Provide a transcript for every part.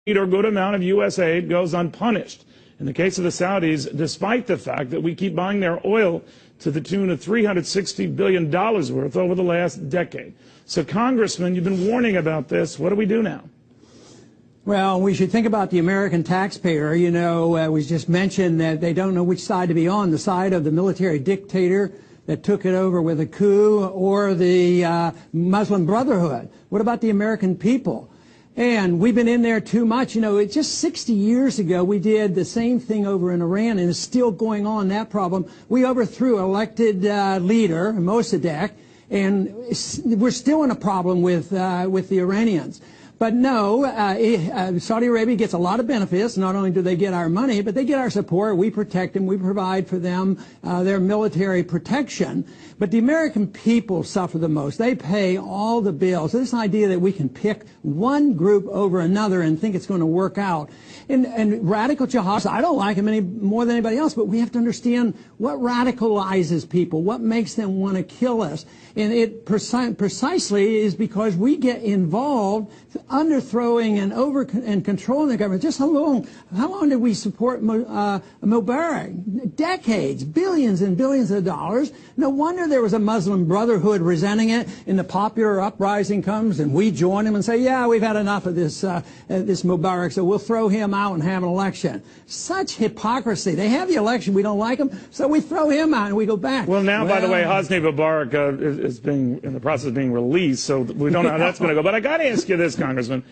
or good amount of U.S. aid goes unpunished. In the case of the Saudis, despite the fact that we keep buying their oil to the tune of $360 billion worth over the last decade. So, Congressman, you've been warning about this. What do we do now? Well, we should think about the American taxpayer. You know, we just mentioned that they don't know which side to be on, the side of the military dictator that took it over with a coup or the Muslim Brotherhood. What about the American people? And we've been in there too much. You know, just 60 years ago, we did the same thing over in Iran, and it's still going on, that problem. We overthrew an elected leader, Mossadegh, and we're still in a problem with the Iranians. But no, Saudi Arabia gets a lot of benefits. Not only do they get our money, but they get our support. We protect them. We provide for them their military protection. But the American people suffer the most. They pay all the bills. This idea that we can pick one group over another and think it's going to work out. And radical jihadists, I don't like them any more than anybody else, but we have to understand what radicalizes people, what makes them want to kill us. And it precisely is because we get involved underthrowing and controlling the government. Just how long did we support Mubarak? Decades, billions and billions of dollars. No wonder there was a Muslim Brotherhood resenting it, and the popular uprising comes, and we join them and say, yeah, we've had enough of this Mubarak, so we'll throw him out and have an election. Such hypocrisy. They have the election, we don't like him, so we throw him out and we go back. Well, now, by the way, Hosni Mubarak is being in the process of being released, so we don't know how that's going to go. But I got to ask you this, Congressman.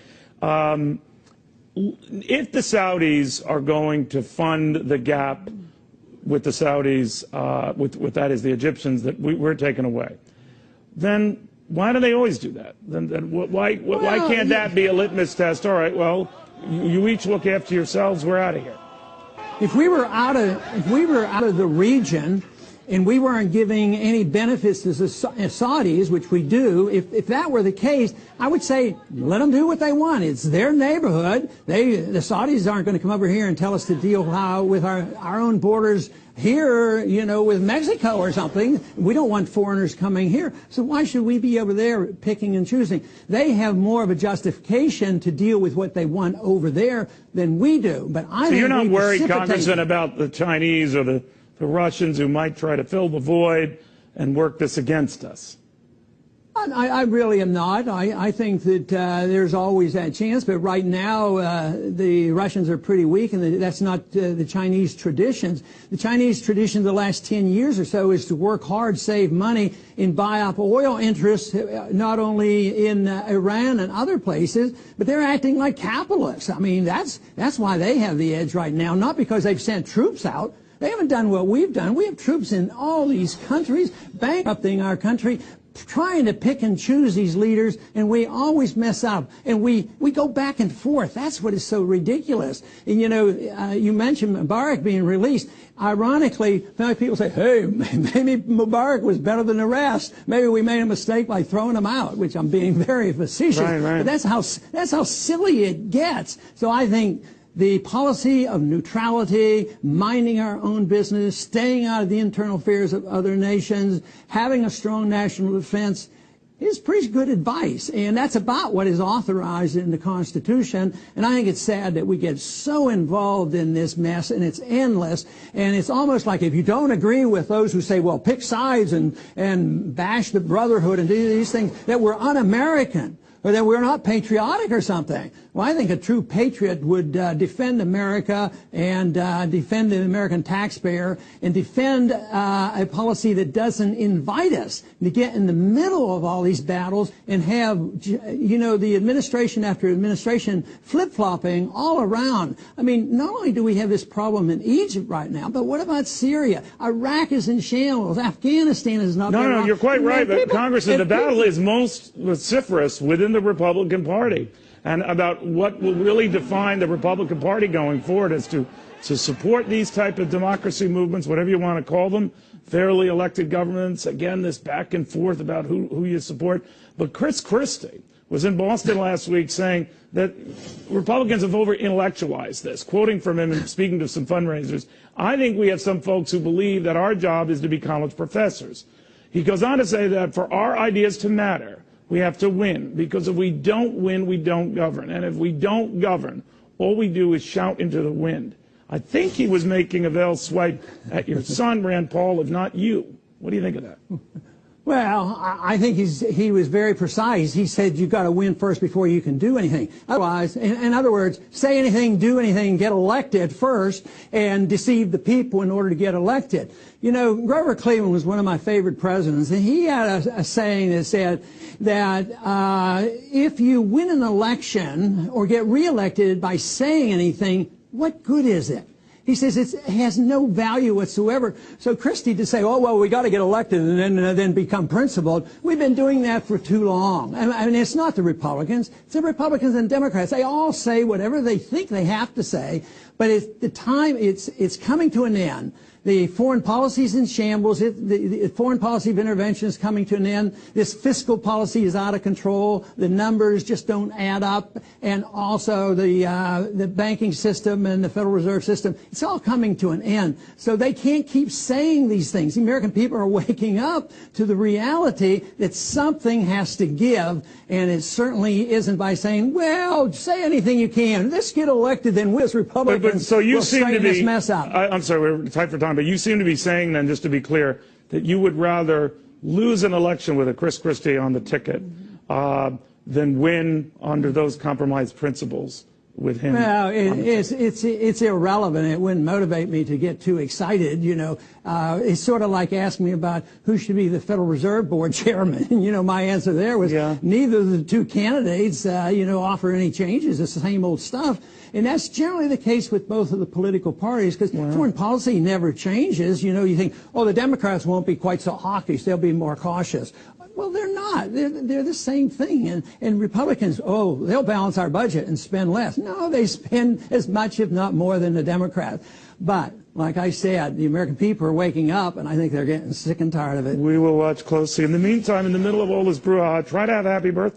If the Saudis are going to fund the gap with the Saudis, with that is the Egyptians that we're taking away, then why do they always do that? Then why can't that be a litmus test? All right, well, you each look after yourselves. We're out of here. If we were out of the region and we weren't giving any benefits to the Saudis, which we do, if that were the case, I would say let them do what they want. It's their neighborhood. The Saudis aren't going to come over here and tell us to deal with our own borders here, you know, with Mexico or something. We don't want foreigners coming here. So why should we be over there picking and choosing? They have more of a justification to deal with what they want over there than we do. But I so you're not worried, Congressman, about the Chinese or the Russians who might try to fill the void and work this against us? I really am not. I think that there's always that chance, but right now the Russians are pretty weak, and that's not the Chinese traditions. The Chinese tradition the last 10 years or so is to work hard, save money, and buy up oil interests, not only in Iran and other places, but they're acting like capitalists. I mean, that's why they have the edge right now, not because they've sent troops out. They haven't done what we've done. We have troops in all these countries, bankrupting our country, trying to pick and choose these leaders, and we always mess up. And we go back and forth. That's what is so ridiculous. And, you know, you mentioned Mubarak being released. Ironically, people say, hey, maybe Mubarak was better than the rest. Maybe we made a mistake by throwing him out, which I'm being very facetious. Right. But that's how silly it gets. So I think the policy of neutrality, minding our own business, staying out of the internal affairs of other nations, having a strong national defense is pretty good advice. And that's about what is authorized in the Constitution. And I think it's sad that we get so involved in this mess, and it's endless. And it's almost like if you don't agree with those who say, well, pick sides and bash the Brotherhood and do these things, that we're un-American, or that we're not patriotic or something. Well, I think a true patriot would defend America and defend the American taxpayer and defend a policy that doesn't invite us to get in the middle of all these battles and have, you know, the administration after administration flip-flopping all around. I mean, not only do we have this problem in Egypt right now, but what about Syria? Iraq is in shambles. Afghanistan is not. No, you're quite right. But Congressman, the battle is most vociferous within the Republican Party, and about what will really define the Republican Party going forward is to support these type of democracy movements, whatever you want to call them, fairly elected governments. Again, this back and forth about who you support. But Chris Christie was in Boston last week saying that Republicans have over-intellectualized this, quoting from him and speaking to some fundraisers. I think we have some folks who believe that our job is to be college professors. He goes on to say that for our ideas to matter, we have to win, because if we don't win, we don't govern. And if we don't govern, all we do is shout into the wind. I think he was making a veiled swipe at your son, Rand Paul, if not you. What do you think of that? Well, I think he was very precise. He said you've got to win first before you can do anything. Otherwise, in other words, say anything, do anything, get elected first, and deceive the people in order to get elected. You know, Grover Cleveland was one of my favorite presidents, and he had a saying that said that if you win an election or get reelected by saying anything, what good is it? He says it has no value whatsoever. So Christie to say, oh, well, we got to get elected and then become principled, we've been doing that for too long. I mean, it's not the Republicans. It's the Republicans and Democrats. They all say whatever they think they have to say, but it's coming to an end. The foreign policy is in shambles. The foreign policy of intervention is coming to an end. This fiscal policy is out of control. The numbers just don't add up. And also the banking system and the Federal Reserve System, it's all coming to an end. So they can't keep saying these things. The American people are waking up to the reality that something has to give. And it certainly isn't by saying, well, say anything you can. Let's get elected, then we'll, as Republicans, so you will seem straighten to be, this mess up. I'm sorry, we're tight for time, but you seem to be saying then, just to be clear, that you would rather lose an election with a Chris Christie on the ticket than win under those compromise principles with him. Well, it's irrelevant. It wouldn't motivate me to get too excited. You know, it's sort of like asking me about who should be the Federal Reserve Board chairman. You know, my answer there was neither of the two candidates, offer any changes. It's the same old stuff. And that's generally the case with both of the political parties, because foreign policy never changes. You know, you think, oh, the Democrats won't be quite so hawkish. They'll be more cautious. Well, they're not. They're the same thing. And Republicans, oh, they'll balance our budget and spend less. No, they spend as much, if not more, than the Democrats. But, like I said, the American people are waking up, and I think they're getting sick and tired of it. We will watch closely. In the meantime, in the middle of all this brouhaha, try to have a happy birthday.